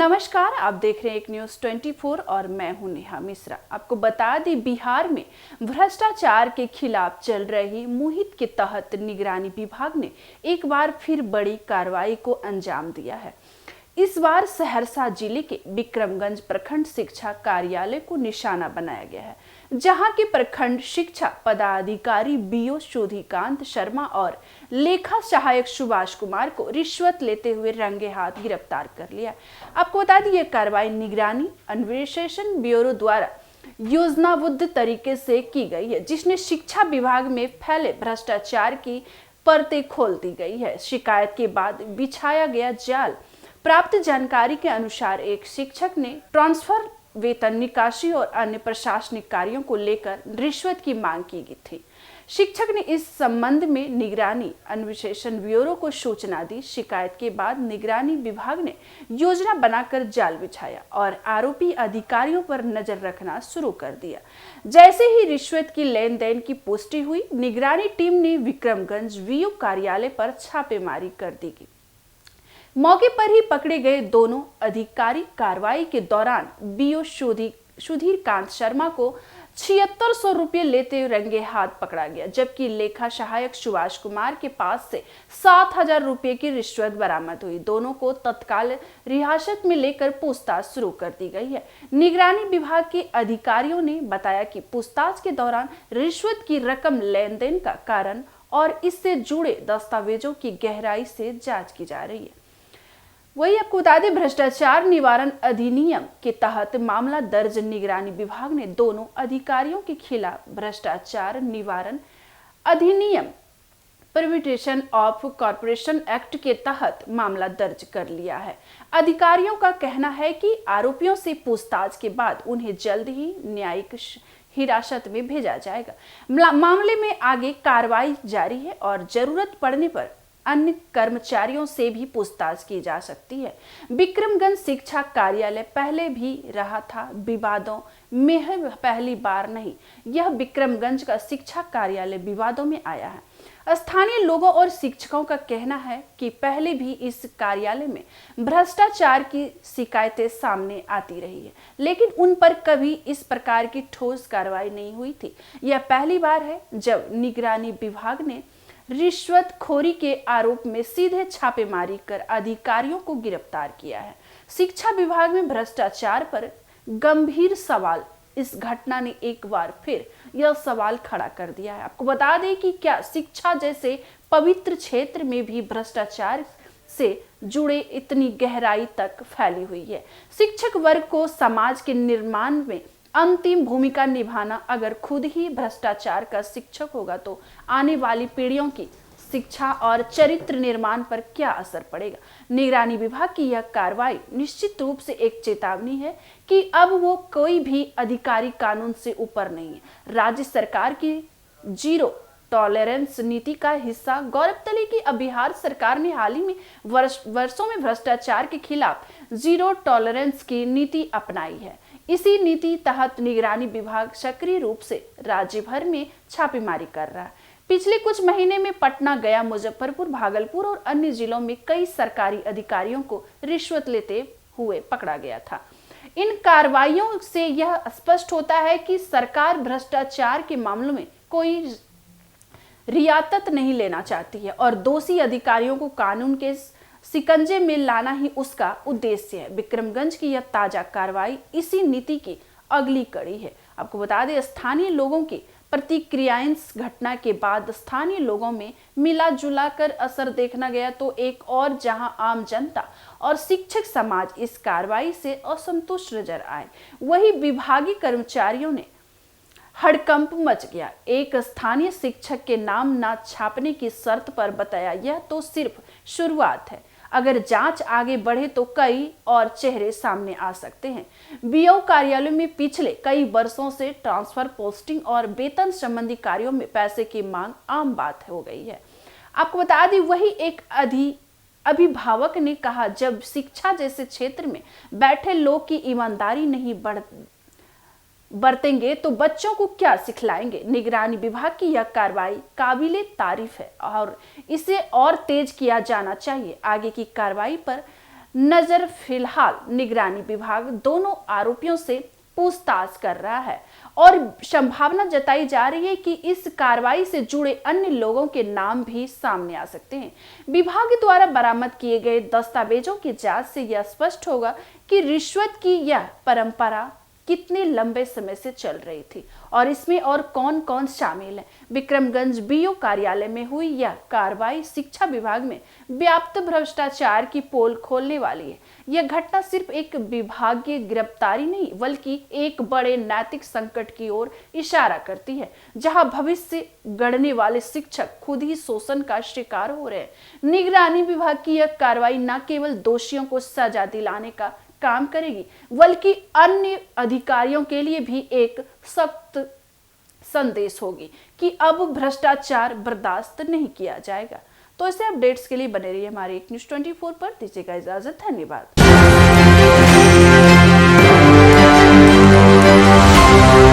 नमस्कार, आप देख रहे हैं एक न्यूज़ 24 और मैं हूं नेहा मिश्रा। आपको बता दें, बिहार में भ्रष्टाचार के खिलाफ चल रही मुहिम के तहत निगरानी विभाग ने एक बार फिर बड़ी कार्रवाई को अंजाम दिया है। इस बार सहरसा जिले के विक्रमगंज प्रखंड शिक्षा कार्यालय को निशाना बनाया गया है, जहां के प्रखंड शिक्षा पदाधिकारी बीओ शोधिकांत शर्मा और लेखा सहायक सुभाष कुमार को रिश्वत लेते हुए रंगे हाथ गिरफ्तार कर लिया। आपको बता दें, यह कार्रवाई निगरानी अन्वेषण ब्यूरो द्वारा योजनाबद्ध तरीके से की गई है, जिसने शिक्षा विभाग में फैले भ्रष्टाचार की परतें खोल दी गई है। शिकायत के बाद बिछाया गया जाल। प्राप्त जानकारी के अनुसार एक शिक्षक ने ट्रांसफर, वेतन निकासी और अन्य प्रशासनिक कार्यों को लेकर रिश्वत की मांग की गई थी। शिक्षक ने इस संबंध में निगरानी अन्वेषण ब्यूरो को सूचना दी। शिकायत के बाद निगरानी विभाग ने योजना बनाकर जाल बिछाया और आरोपी अधिकारियों पर नजर रखना शुरू कर दिया। जैसे ही रिश्वत की लेन देन की पुष्टि हुई, निगरानी टीम ने विक्रमगंज वीओ कार्यालय पर छापेमारी कर दी गई। मौके पर ही पकड़े गए दोनों अधिकारी कार्रवाई के दौरान बीओ सुधीरकांत शर्मा को 7600 रुपये लेते रंगे हाथ पकड़ा गया, जबकि लेखा सहायक सुभाष कुमार के पास से 7000 रुपये की रिश्वत बरामद हुई। दोनों को तत्काल हिरासत में लेकर पूछताछ शुरू कर दी गई है। निगरानी विभाग के अधिकारियों ने बताया कि पूछताछ के दौरान रिश्वत की रकम, लेन देन का कारण और इससे जुड़े दस्तावेजों की गहराई से जांच की जा रही है। वही आपको बता दें, भ्रष्टाचार निवारण अधिनियम के तहत मामला दर्ज। निगरानी विभाग ने दोनों अधिकारियों के खिलाफ भ्रष्टाचार निवारण अधिनियम प्रोहिबिशन ऑफ कॉर्पोरेशन एक्ट के तहत मामला दर्ज कर लिया है। अधिकारियों का कहना है कि आरोपियों से पूछताछ के बाद उन्हें जल्द ही न्यायिक हिरासत में भेजा जाएगा। मामले में आगे कार्रवाई जारी है और जरूरत पड़ने पर अन्य कर्मचारियों से भी पूछताछ की जा सकती है। विक्रमगंज शिक्षा कार्यालय पहले भी रहा था विवादों में, पहली बार नहीं। यह विक्रमगंज का शिक्षा कार्यालय विवादों में आया है। स्थानीय लोगों और शिक्षकों का कहना है कि पहले भी इस कार्यालय में भ्रष्टाचार की शिकायतें सामने आती रही है, लेकिन उन पर कभी इस प्रकार की ठोस कार्रवाई नहीं हुई थी। यह पहली बार है जब निगरानी विभाग ने रिश्वतखोरी के आरोप में सीधे छापेमारी कर अधिकारियों को गिरफ्तार किया है। शिक्षा विभाग में भ्रष्टाचार पर गंभीर सवाल। इस घटना ने एक बार फिर यह सवाल खड़ा कर दिया है। आपको बता दें कि क्या शिक्षा जैसे पवित्र क्षेत्र में भी भ्रष्टाचार से जुड़े इतनी गहराई तक फैली हुई है। शिक्षक वर्ग को समाज के निर्माण में अंतिम भूमिका निभाना। अगर खुद ही भ्रष्टाचार का शिक्षक होगा तो आने वाली पीढ़ियों की शिक्षा और चरित्र निर्माण पर क्या असर पड़ेगा। निगरानी विभाग की यह कार्रवाई निश्चित रूप से एक चेतावनी है कि अब वो कोई भी अधिकारी कानून से ऊपर नहीं है। राज्य सरकार की जीरो टॉलरेंस नीति का हिस्सा। गौरतलब है कि अब बिहार सरकार ने हाल ही में वर्षों में भ्रष्टाचार के खिलाफ जीरो टॉलरेंस की नीति अपनाई है। इसी नीति तहत निगरानी विभाग सक्रिय रूप से राज्य भर में छापेमारी कर रहा है। पिछले कुछ महीने में पटना, गया, मुजफ्फरपुर, भागलपुर और अन्य जिलों में कई सरकारी अधिकारियों को रिश्वत लेते हुए पकड़ा गया था। इन कार्रवाइयों से यह स्पष्ट होता है कि सरकार भ्रष्टाचार के मामलों में कोई रियायत नहीं लेना चाहती है और दोषी अधिकारियों को कानून के शिकंजे में लाना ही उसका उद्देश्य है। विक्रमगंज की यह ताजा कार्रवाई इसी नीति की अगली कड़ी है। आपको बता दें, स्थानीय लोगों की प्रतिक्रियाएं। इस घटना के बाद स्थानीय लोगों में मिला जुला कर असर देखना गया तो एक और, जहां आम जनता और शिक्षक समाज इस कार्रवाई से असंतुष्ट नजर आए, वही विभागीय कर्मचारियों ने हड़कंप मच गया। एक स्थानीय शिक्षक के नाम न छापने की शर्त पर बताया, यह तो सिर्फ शुरुआत है, अगर जांच आगे बढ़े तो कई और चेहरे सामने आ सकते हैं। बीओ कार्यालय में पिछले कई वर्षों से ट्रांसफर, पोस्टिंग और वेतन संबंधी कार्यों में पैसे की मांग आम बात हो गई है। आपको बता दें, वही एक अभिभावक ने कहा, जब शिक्षा जैसे क्षेत्र में बैठे लोग की ईमानदारी नहीं बरतेंगे तो बच्चों को क्या सिखलाएंगे। निगरानी विभाग की यह कार्रवाई काबिले तारीफ है और इसे और तेज किया जाना चाहिए। आगे की कार्रवाई पर नजर फिलहाल निगरानी विभाग दोनों आरोपियों से पूछताछ कर रहा है और संभावना जताई जा रही है कि इस कार्रवाई से जुड़े अन्य लोगों के नाम भी सामने आ सकते हैं। विभाग द्वारा बरामद किए गए दस्तावेजों की जांच से यह स्पष्ट होगा कि रिश्वत की यह परंपरा कितने लंबे समय से चल रही थी और इसमें और कौन कौन शामिल है। विक्रमगंज बीओ कार्यालय में हुई यह कार्रवाई शिक्षा विभाग में व्याप्त भ्रष्टाचार की पोल खोलने वाली है। यह घटना सिर्फ एक विभागीय गिरफ्तारी नहीं बल्कि एक बड़े नैतिक संकट की ओर इशारा करती है, जहां भविष्य गढ़ने वाले शिक्षक खुद ही शोषण का शिकार हो रहे हैं। निगरानी विभाग की यह कार्रवाई न केवल दोषियों को सजा दिलाने का काम करेगी बल्कि अन्य अधिकारियों के लिए भी एक सख्त संदेश होगी कि अब भ्रष्टाचार बर्दाश्त नहीं किया जाएगा। तो ऐसे अपडेट्स के लिए बने रहिए हमारे एक न्यूज़ 24 पर। दीजिएगा इजाजत। धन्यवाद।